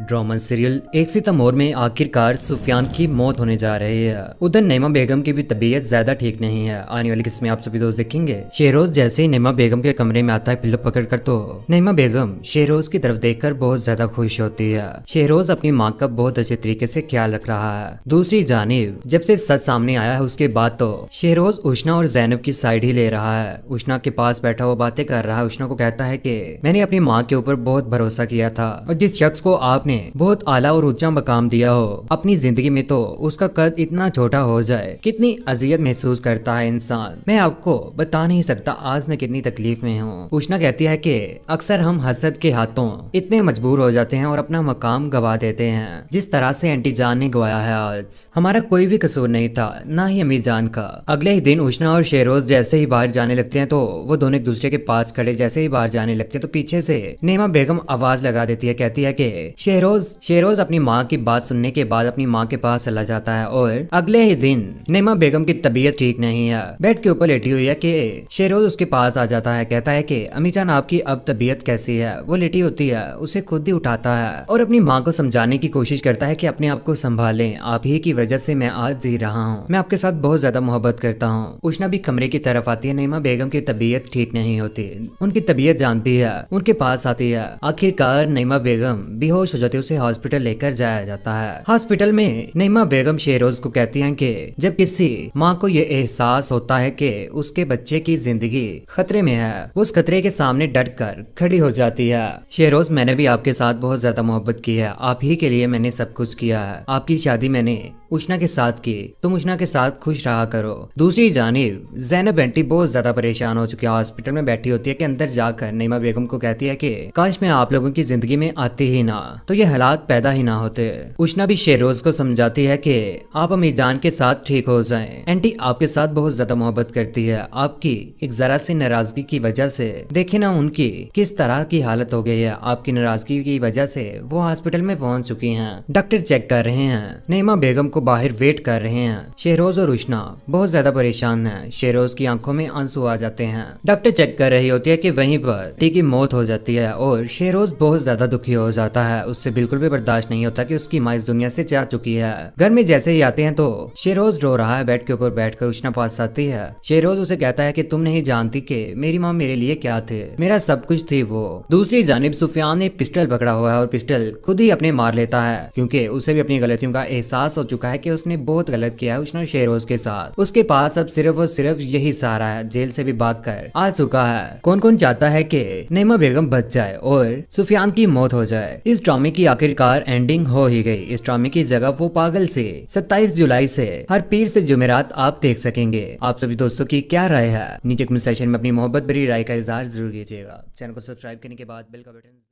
Drama serial एक सितंबर में आखिरकार सुफियान की मौत होने जा रही है। उधर नईमा बेगम की भी तबीयत ज्यादा ठीक नहीं है। आने वाली किस्में आप सभी दोस्त देखेंगे। शहरोज जैसे ही नईमा बेगम के कमरे में आता है पिल्लो पकड़कर, तो नईमा बेगम शहरोज की तरफ देखकर बहुत ज्यादा खुश होती है। शहरोज अपनी माँ का बहुत अच्छे तरीके से ख्याल रख रहा है। दूसरी जानिब जब से सच सामने आया है उसके बाद तो शहरोज उष्णा और जैनब की साइड ही ले रहा है। उष्णा के पास बैठा हुआ बातें कर रहा है। उष्णा को कहता है कि मैंने अपनी माँ के ऊपर बहुत भरोसा किया था और जिस शख्स को आपने बहुत आला और ऊंचा मकाम दिया हो अपनी जिंदगी में, तो उसका कद इतना छोटा हो जाए कितनी अजियत महसूस करता है इंसान। मैं आपको बता नहीं सकता आज मैं कितनी तकलीफ में हूँ। उष्णा कहती है कि अक्सर हम हसद के हाथों इतने मजबूर हो जाते हैं और अपना मकाम गवा देते हैं, जिस तरह से आंटी जान ने गवाया है। आज हमारा कोई भी कसूर नहीं था, ना ही अमीर जान का। अगले ही दिन उष्णा और शहरोज जैसे ही बाहर जाने लगते हैं तो वो दोनों एक दूसरे के पास खड़े जैसे ही बाहर जाने लगते हैं तो पीछे से नईमा बेगम आवाज लगा देती है। कहती है कि शहरोज अपनी माँ की बात सुनने के बाद अपनी माँ के पास चला जाता है और अगले ही दिन नईमा बेगम की तबीयत ठीक नहीं है। बेड के ऊपर लेटी हुई है कि शहरोज उसके पास आ जाता है। कहता है कि अम्मी जान आपकी अब तबीयत कैसी है। वो लेटी होती है, उसे खुद ही उठाता है और अपनी माँ को समझाने की कोशिश करता है कि अपने आप को संभालें, आप ही की वजह से मैं आज जी रहा हूँ, मैं आपके साथ बहुत ज्यादा मोहब्बत करता हूँ। उष्णा भी कमरे की तरफ आती है। नईमा बेगम की तबीयत ठीक नहीं होती, उनकी तबीयत जानती है, उनके पास आती है। आखिरकार नईमा बेगम बेहोश हो जाती है, उसे हॉस्पिटल लेकर जाया जाता है। हॉस्पिटल में नईमा बेगम शहरोज को कहती हैं कि जब किसी माँ को ये एहसास होता है कि उसके बच्चे की जिंदगी खतरे में है, वो उस खतरे के सामने डट कर खड़ी हो जाती है। शहरोज, मैंने भी आपके साथ बहुत ज्यादा मोहब्बत की है, आप ही के लिए मैंने सब कुछ किया है। आपकी शादी मैंने उष्णा के साथ की, तुम उष्णा के साथ खुश रहा करो। दूसरी जानिब जैनब आंटी बहुत ज्यादा परेशान हो चुकी है, हॉस्पिटल में बैठी होती है कि अंदर जाकर नईमा बेगम को कहती है कि काश मैं आप लोगों की जिंदगी में आती ही ना, तो ये हालात पैदा ही ना होते। उष्णा भी शहरोज को समझाती है कि आप अम्मी जान के साथ ठीक हो जाएं। आंटी आपके साथ बहुत ज्यादा मोहब्बत करती है, आपकी एक जरा सी नाराजगी की वजह से देखिए ना उनकी किस तरह की हालत हो गई है। आपकी नाराजगी की वजह से वो हॉस्पिटल में पहुंच चुकी हैं, डॉक्टर चेक कर रहे हैं, नईमा बेगम को बाहर वेट कर रहे हैं। शहरोज और उष्णा बहुत ज्यादा परेशान है। शहरोज की आंखों में आंसू आ जाते हैं। डॉक्टर चेक कर रही होती है कि वहीं पर टी की मौत हो जाती है और शहरोज बहुत ज्यादा दुखी हो जाता है। उससे बिल्कुल भी बर्दाश्त नहीं होता कि उसकी माँ इस दुनिया से जा चुकी है। घर में जैसे ही आते हैं तो शहरोज रो रहा है। बेड के ऊपर बैठकर उष्णा पास आती है। शहरोज उसे कहता है कि तुम नहीं जानती कि मेरी माँ मेरे लिए क्या थे, मेरा सब कुछ थी वो। दूसरी जानिब सुफियान ने पिस्टल पकड़ा हुआ है और पिस्टल खुद ही अपने मार लेता है, क्योंकि उसे भी अपनी गलतियों का एहसास हो चुका है कि उसने बहुत गलत किया है उष्णा शहरोज के साथ। उसके पास अब सिर्फ और सिर्फ यही सहारा है, जेल से भी भागकर आ चुका है। कौन कौन चाहता है कि नईमा बेगम बच जाए और सुफियान की मौत हो जाए। इस ड्रामे की आखिरकार एंडिंग हो ही गई। इस ड्रामे की जगह वो पागल से 27 जुलाई से हर पीर से जुमेरात आप देख सकेंगे। आप सभी दोस्तों की क्या राय है नीचे कमेंट सेक्शन में अपनी मोहब्बत भरी राय का इजहार जरूर कीजिएगा। चैनल को सब्सक्राइब करने के बाद बेल का बटन